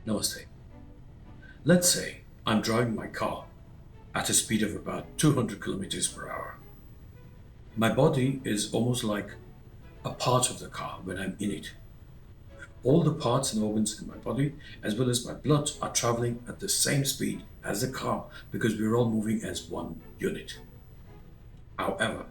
Namaste. Let's say I'm driving my car at a speed of about 200 kilometers per hour. My body is almost like a part of the car when I'm in it. All the parts and organs in my body, as well as my blood, are traveling at the same speed as the car because we're all moving as one unit. However,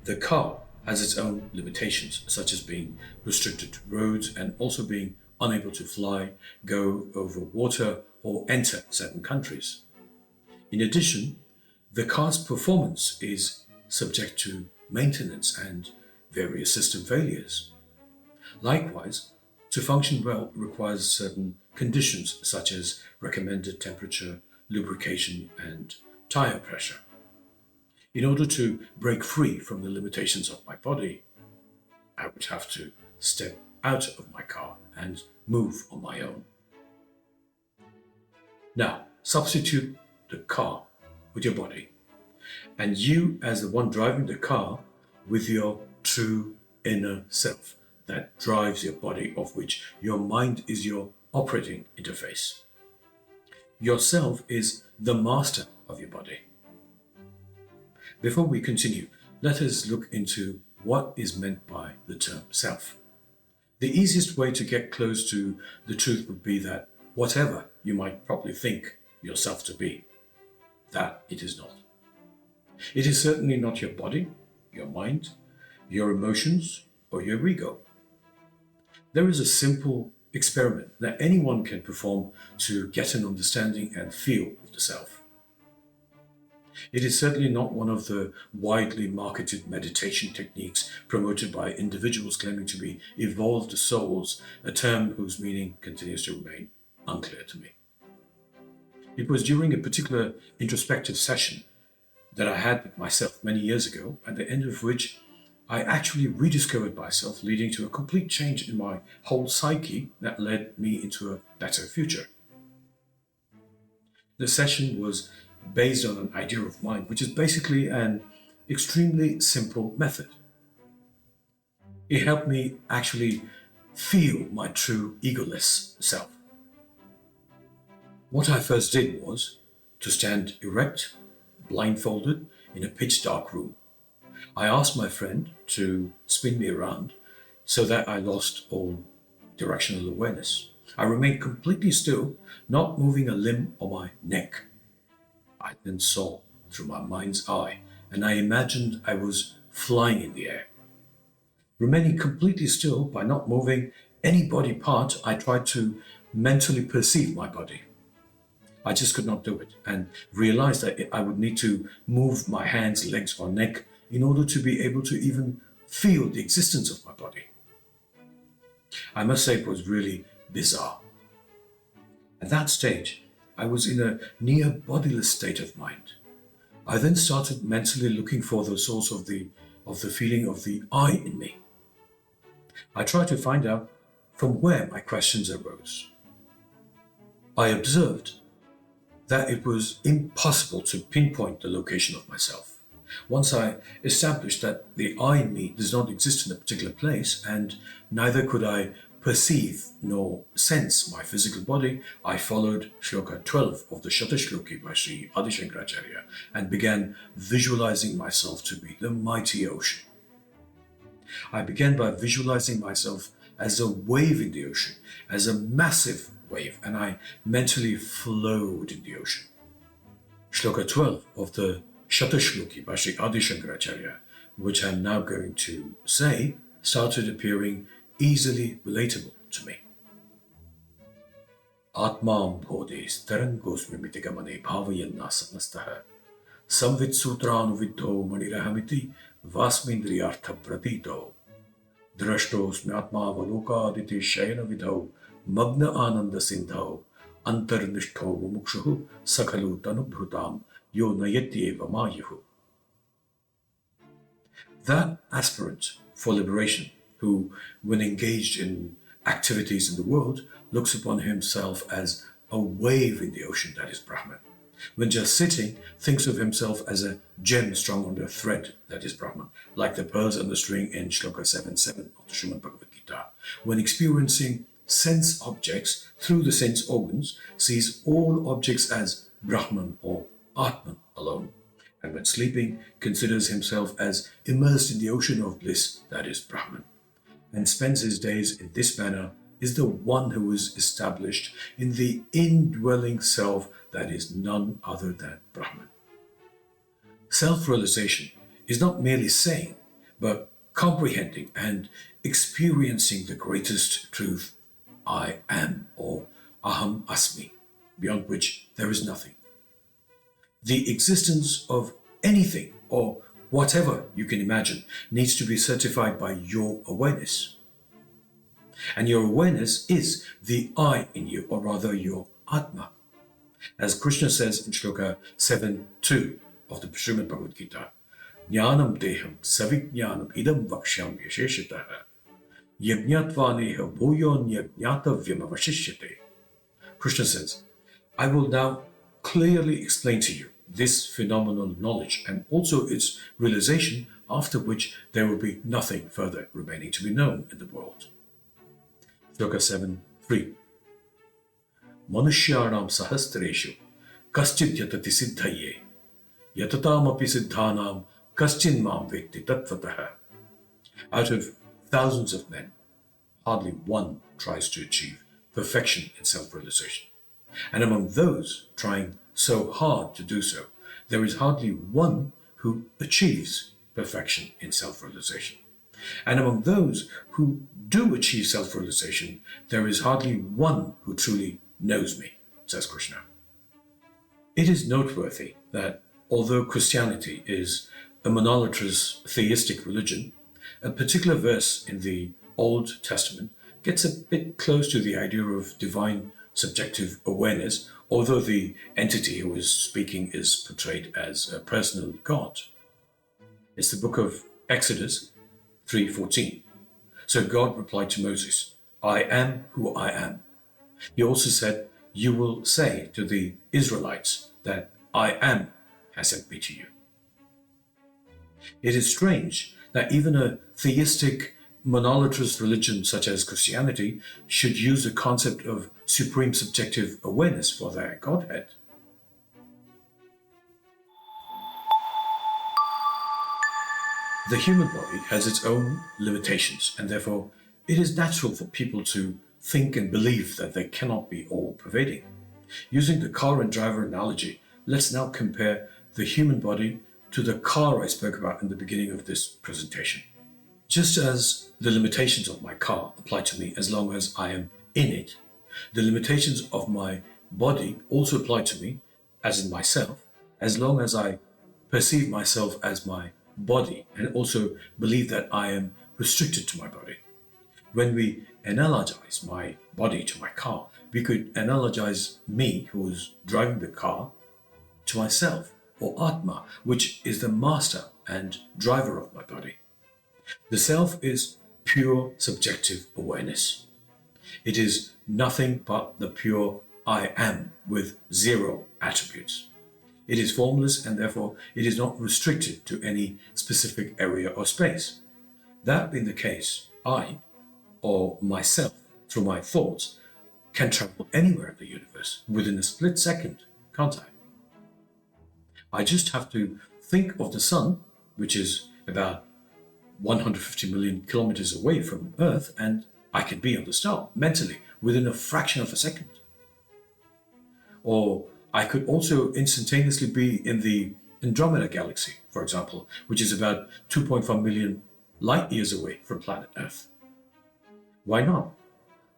the car has its own limitations, such as being restricted to roads and also being unable to fly, go over water, or enter certain countries. In addition, the car's performance is subject to maintenance and various system failures. Likewise, to function well requires certain conditions such as recommended temperature, lubrication, and tire pressure. In order to break free from the limitations of my body, I would have to step out of my car and move on my own. Now, substitute the car with your body, and you as the one driving the car with your true inner self that drives your body, of which your mind is your operating interface. Yourself is the master of your body. Before we continue, let us look into what is meant by the term self. The easiest way to get close to the truth would be that whatever you might probably think yourself to be, that it is not. It is certainly not your body, your mind, your emotions, or your ego. There is a simple experiment that anyone can perform to get an understanding and feel of the self. It is certainly not one of the widely marketed meditation techniques promoted by individuals claiming to be evolved souls, a term whose meaning continues to remain unclear to me. It was during a particular introspective session that I had with myself many years ago, at the end of which I actually rediscovered myself, leading to a complete change in my whole psyche that led me into a better future. The session was based on an idea of mine, which is basically an extremely simple method. It helped me actually feel my true egoless self. What I first did was to stand erect, blindfolded, in a pitch dark room. I asked my friend to spin me around so that I lost all directional awareness. I remained completely still, not moving a limb or my neck. I then saw through my mind's eye, and I imagined I was flying in the air. Remaining completely still by not moving any body part, I tried to mentally perceive my body. I just could not do it, and realized that I would need to move my hands, legs, or neck in order to be able to even feel the existence of my body. I must say it was really bizarre. At that stage, I was in a near bodiless state of mind. I then started mentally looking for the source of the feeling of the I in me. I tried to find out from where my questions arose. I observed that it was impossible to pinpoint the location of myself. Once I established that the I in me does not exist in a particular place, and neither could I perceive nor sense my physical body, I followed Shloka 12 of the Shloki by Sri Adi Shankaracharya and began visualizing myself to be the mighty ocean. I began by visualizing myself as a wave in the ocean, as a massive wave, and I mentally flowed in the ocean. Shloka 12 of the Shloki by Sri Adi Shankaracharya, which I'm now going to say, started appearing easily relatable to me. Atman bodhis tarangosmi mitigamane bhavayanna samastaha samvit sutranuvidho manirahamiti vasmindriyartha pratito drashtosmi atma valokaditi shayana vidho magna ananda sindho antarnishtho mumukshuhu sakhalu tanubhrutam yo nayatyeva mayuhu. That aspirant for liberation, who, when engaged in activities in the world, looks upon himself as a wave in the ocean that is Brahman. When just sitting, thinks of himself as a gem strung on a thread that is Brahman, like the pearls on the string in Shloka 7.7 of the Srimad Bhagavad Gita. When experiencing sense objects through the sense organs sees all objects as Brahman or Atman alone, and when sleeping considers himself as immersed in the ocean of bliss, that is Brahman, and spends his days in this manner, is the one who is established in the indwelling self that is none other than Brahman. Self-realization is not merely saying, but comprehending and experiencing the greatest truth, I am, or Aham Asmi, beyond which there is nothing. The existence of anything or whatever you can imagine needs to be certified by your awareness. And your awareness is the I in you, or rather your Atma. As Krishna says in Shloka 7.2 of the Srimad Bhagavad Gita, Jnanam deham savijnanam idam vakshyam yasheshataha yajñatvaneha bhuyon yajñatavyam avashishyate. Krishna says, I will now clearly explain to you this phenomenal knowledge and also its realization, after which there will be nothing further remaining to be known in the world. Shloka 7.3 Manushyanam sahastreshu kaschid yatati siddhaye yatatam api siddhanam kaschin mam vetti tattvataha. Out of thousands of men, hardly one tries to achieve perfection in self-realization. And among those trying so hard to do so, there is hardly one who achieves perfection in self-realization. And among those who do achieve self-realization, there is hardly one who truly knows me, says Krishna. It is noteworthy that although Christianity is a monolatrous theistic religion, a particular verse in the Old Testament gets a bit close to the idea of divine subjective awareness, although the entity who is speaking is portrayed as a personal God. It's the book of Exodus 3:14. So God replied to Moses, I am who I am. He also said, you will say to the Israelites that I am has sent me to you. It is strange that even a theistic monolatrous religion such as Christianity should use the concept of supreme subjective awareness for their Godhead. The human body has its own limitations, and therefore it is natural for people to think and believe that they cannot be all-pervading. Using the car and driver analogy, let's now compare the human body to the car I spoke about in the beginning of this presentation. Just as the limitations of my car apply to me as long as I am in it, the limitations of my body also apply to me, as in myself, as long as I perceive myself as my body and also believe that I am restricted to my body. When we analogize my body to my car, we could analogize me, who is driving the car, to myself, or Atma, which is the master and driver of my body. The self is pure subjective awareness. It is nothing but the pure I am with zero attributes. It is formless and therefore it is not restricted to any specific area or space. That being the case, I, or myself, through my thoughts, can travel anywhere in the universe within a split second, can't I? I just have to think of the sun, which is about 150 million kilometers away from Earth, and I can be on the star mentally within a fraction of a second. Or I could also instantaneously be in the Andromeda galaxy, for example, which is about 2.5 million light years away from planet Earth. Why not?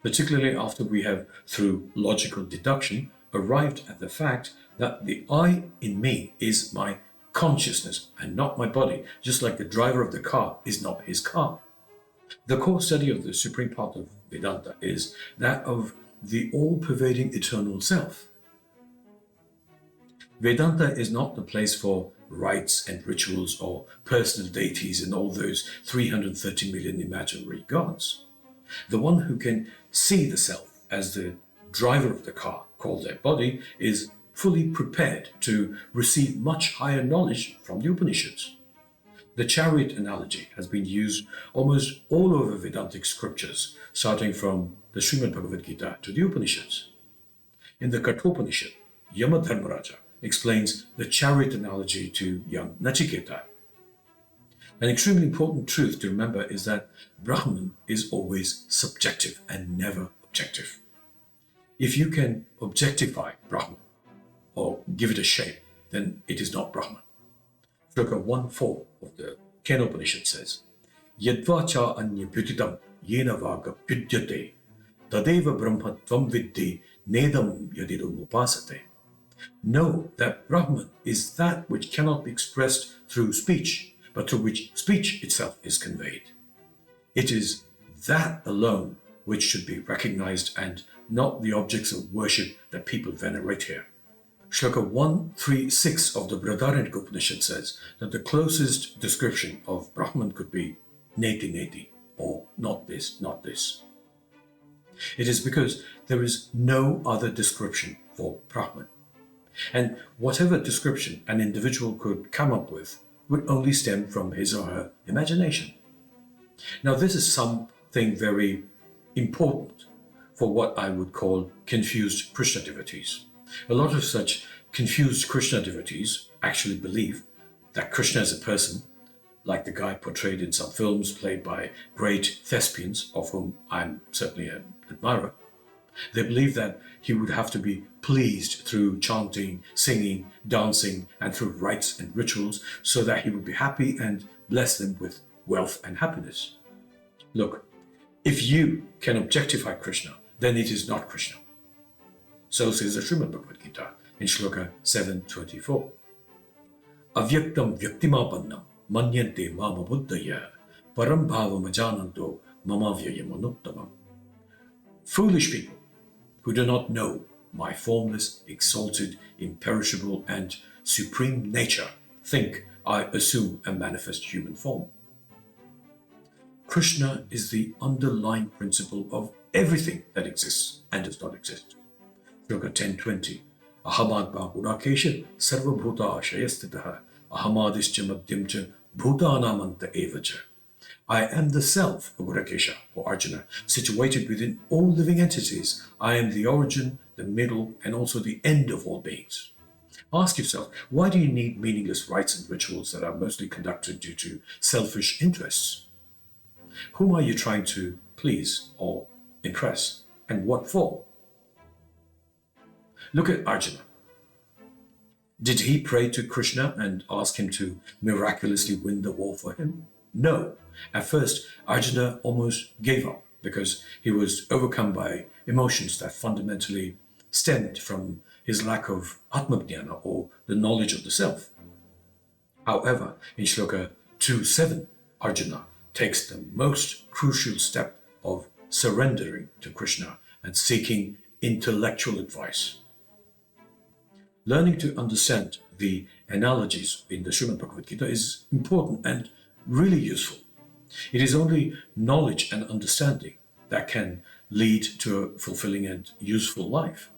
Particularly after we have, through logical deduction, arrived at the fact that the I in me is my consciousness and not my body, just like the driver of the car is not his car. The core study of the supreme part of Vedanta is that of the all-pervading eternal self. Vedanta is not the place for rites and rituals or personal deities and all those 330 million imaginary gods. The one who can see the self as the driver of the car, called their body, is fully prepared to receive much higher knowledge from the Upanishads. The chariot analogy has been used almost all over Vedantic scriptures, starting from the Srimad Bhagavad Gita to the Upanishads. In the Kathopanishad, Yamadharmaraja explains the chariot analogy to young Nachiketa. An extremely important truth to remember is that Brahman is always subjective and never objective. If you can objectify Brahman or give it a shape, then it is not Brahman. Shloka 1.4 of the Kenopanishad says, Yadvacha anya pyutitam yena vaga pyudyate tadeva brahma tvam viddi nedam yadidum upasate. Know that Brahman is that which cannot be expressed through speech, but through which speech itself is conveyed. It is that alone which should be recognized and not the objects of worship that people venerate here. Shloka 136 of the Brihadaranyaka Upanishad says that the closest description of Brahman could be neti neti, or not this, not this. It is because there is no other description for Brahman. And whatever description an individual could come up with would only stem from his or her imagination. Now, this is something very important for what I would call confused Krishna devotees. A lot of such confused Krishna devotees actually believe that Krishna is a person, like the guy portrayed in some films played by great thespians, of whom I'm certainly an admirer. They believe that he would have to be pleased through chanting, singing, dancing, and through rites and rituals so that he would be happy and bless them with wealth and happiness. Look, if you can objectify Krishna, then it is not Krishna. So says the Srimad Bhagavad Gita in Shloka 7.24. Avyaktam vyaktimapannam manyante mama buddhaya param bhavam ajananto mamavyayam anuttamam. Foolish people who do not know my formless, exalted, imperishable, and supreme nature think I assume a manifest human form. Krishna is the underlying principle of everything that exists and does not exist. Shloka 10.20. Ahamadma gurakesha sarvabhuta shayastitaha ahamadischa madhyamcha bhutanamanta evacha. I am the self, Gurakesha, or Arjuna, situated within all living entities. I am the origin, the middle, and also the end of all beings. Ask yourself, why do you need meaningless rites and rituals that are mostly conducted due to selfish interests? Whom are you trying to please or impress, and what for? Look at Arjuna. Did he pray to Krishna and ask him to miraculously win the war for him? No. At first, Arjuna almost gave up because he was overcome by emotions that fundamentally stemmed from his lack of Atmajnana, or the knowledge of the self. However, in Shloka 2.7, Arjuna takes the most crucial step of surrendering to Krishna and seeking intellectual advice. Learning to understand the analogies in the Srimad Bhagavad Gita is important and really useful. It is only knowledge and understanding that can lead to a fulfilling and useful life.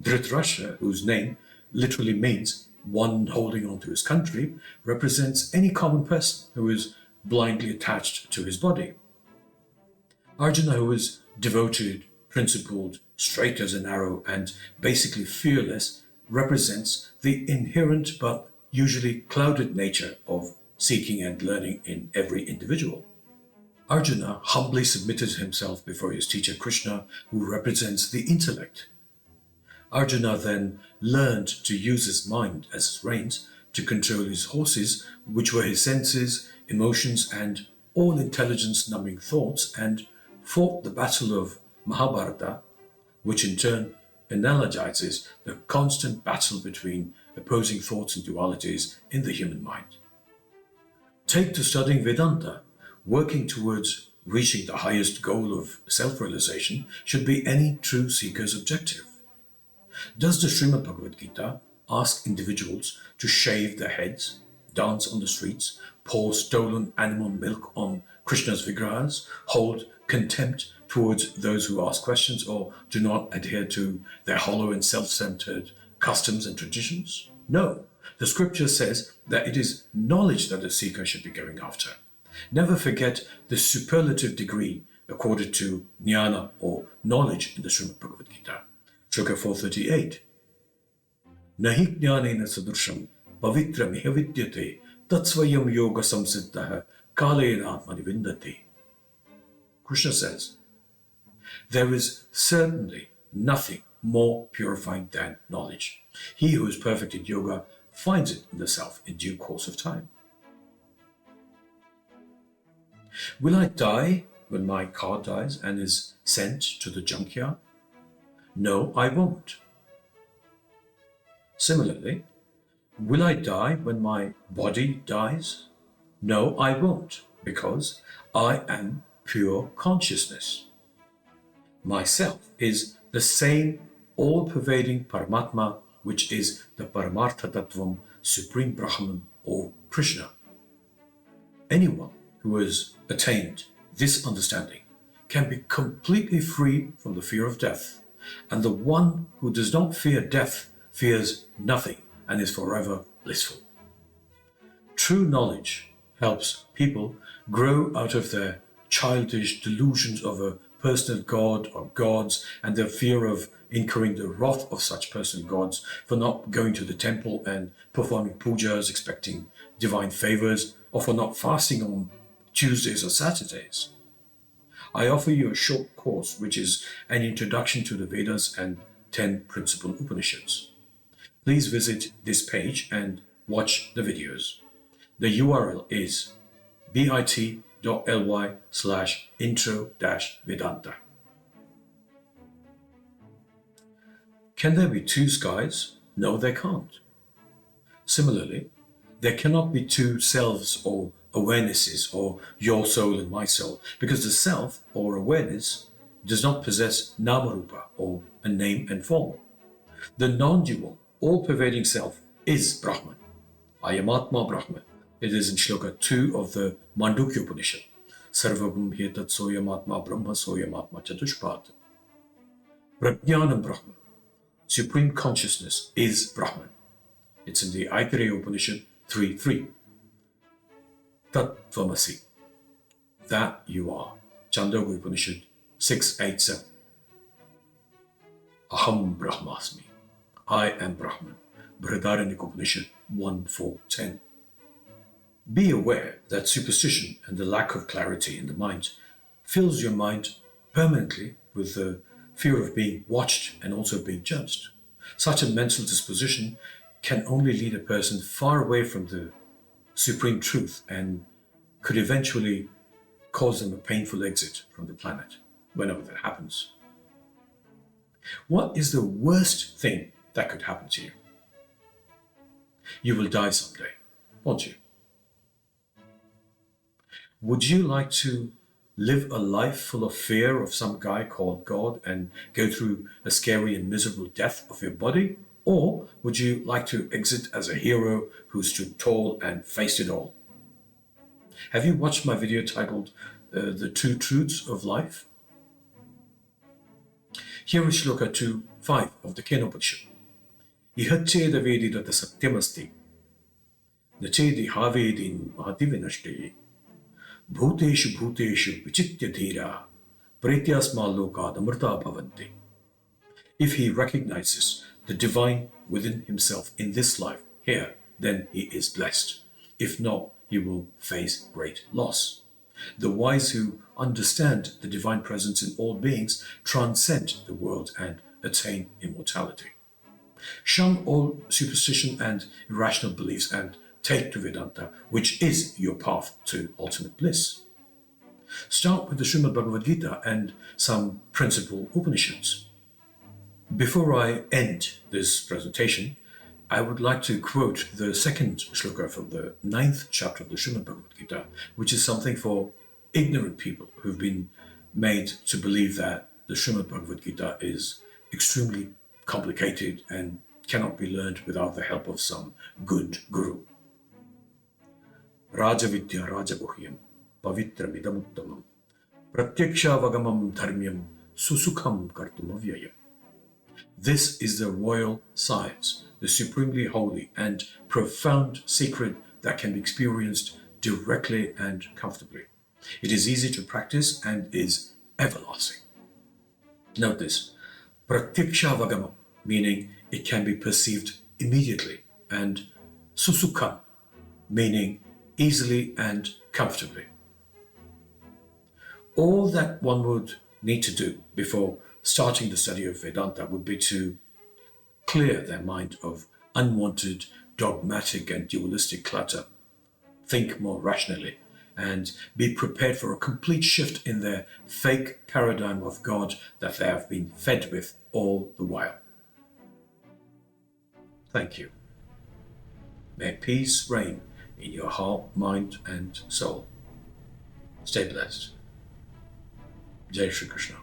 Dhritarashtra, whose name literally means one holding on to his country, represents any common person who is blindly attached to his body. Arjuna, who is devoted, principled, straight as an arrow, and basically fearless, represents the inherent but usually clouded nature of seeking and learning in every individual. Arjuna humbly submitted himself before his teacher Krishna, who represents the intellect. Arjuna then learned to use his mind as his reins to control his horses, which were his senses, emotions, and all intelligence-numbing thoughts, and fought the battle of Mahabharata, which in turn analogizes the constant battle between opposing thoughts and dualities in the human mind. Take to studying Vedanta. Working towards reaching the highest goal of self-realization should be any true seeker's objective. Does the Srimad Bhagavad Gita ask individuals to shave their heads, dance on the streets, pour stolen animal milk on Krishna's vigrahas, hold contempt towards those who ask questions, or do not adhere to their hollow and self-centered customs and traditions? No. The scripture says that it is knowledge that the seeker should be going after. Never forget the superlative degree accorded to jnana or knowledge in the Srimad Bhagavad Gita. Shloka 438. Nahi jnanena sadrusham pavitra miha vidyate tatsvayam yoga samsiddhaha kalena atmani vindati. Krishna says, there is certainly nothing more purifying than knowledge. He who is perfect in yoga finds it in the self in due course of time. Will I die when my car dies and is sent to the junkyard? No, I won't. Similarly, will I die when my body dies? No, I won't, because I am pure consciousness. Myself is the same all-pervading Paramatma, which is the Paramartha Tattvam, Supreme Brahman or Krishna. Anyone who has attained this understanding can be completely free from the fear of death, and the one who does not fear death fears nothing and is forever blissful. True knowledge helps people grow out of their childish delusions of a personal god or gods and their fear of incurring the wrath of such personal gods for not going to the temple and performing pujas expecting divine favors, or for not fasting on Tuesdays or Saturdays. I offer you a short course which is an introduction to the Vedas and 10 principal Upanishads. Please visit this page and watch the videos. The URL is bit.ly/intro-vedanta. Can there be two skies? No, there can't. Similarly, there cannot be two selves or awarenesses, or your soul and my soul, because the self or awareness does not possess namarupa or a name and form. The non-dual, all-pervading self is Brahman. I am Atma Brahman. It is in Shloka 2 of the Mandukya Upanishad. Sarvabhum hetat soyam atma brahma soyam atma chatushpat. Prajnanam Brahman. Supreme consciousness is Brahman. It's in the Aitareya Upanishad 3.3. Tat Tvamasi. That you are. Chandogya Upanishad 6.8.7. Aham Brahmasmi. I am Brahman. Brihadaranyaka Upanishad 1.4.10. Be aware that superstition and the lack of clarity in the mind fills your mind permanently with the fear of being watched and also being judged. Such a mental disposition can only lead a person far away from the supreme truth and could eventually cause them a painful exit from the planet, whenever that happens. What is the worst thing that could happen to you? You will die someday, won't you? Would you like to live a life full of fear of some guy called God and go through a scary and miserable death of your body? Or would you like to exit as a hero who stood tall and faced it all? Have you watched my video titled The Two Truths of Life? Here is Shloka 2.5 of the Kenopanishad. Ihacheda vedidata satyamasti nachedi havedin mahativinashte bhuteshu bhuteshu vichitya dhira pretyasma lokad amrta bhavanti. If he recognizes the divine within himself in this life here, then he is blessed. If not, he will face great loss. The wise who understand the divine presence in all beings transcend the world and attain immortality. Shun all superstition and irrational beliefs and take to Vedanta, which is your path to ultimate bliss. Start with the Srimad Bhagavad Gita and some principal Upanishads. Before I end this presentation, I would like to quote the second shloka from the 9th chapter of the Srimad Bhagavad Gita, which is something for ignorant people who've been made to believe that the Srimad Bhagavad Gita is extremely complicated and cannot be learned without the help of some good guru. Rajavidya Rajaguhyam Pavitram Idamuttamam Pratyaksha Vagamam Dharmyam Susukham Kartumavyayam. This is the royal science, the supremely holy and profound secret that can be experienced directly and comfortably. It is easy to practice and is everlasting. Note this, pratyakshavagama, meaning it can be perceived immediately, and susukham, meaning easily and comfortably. All that one would need to do before starting the study of Vedanta would be to clear their mind of unwanted, dogmatic and dualistic clutter, think more rationally, and be prepared for a complete shift in their fake paradigm of God that they have been fed with all the while. Thank you. May peace reign in your heart, mind, and soul. Stay blessed. Jai Shri Krishna.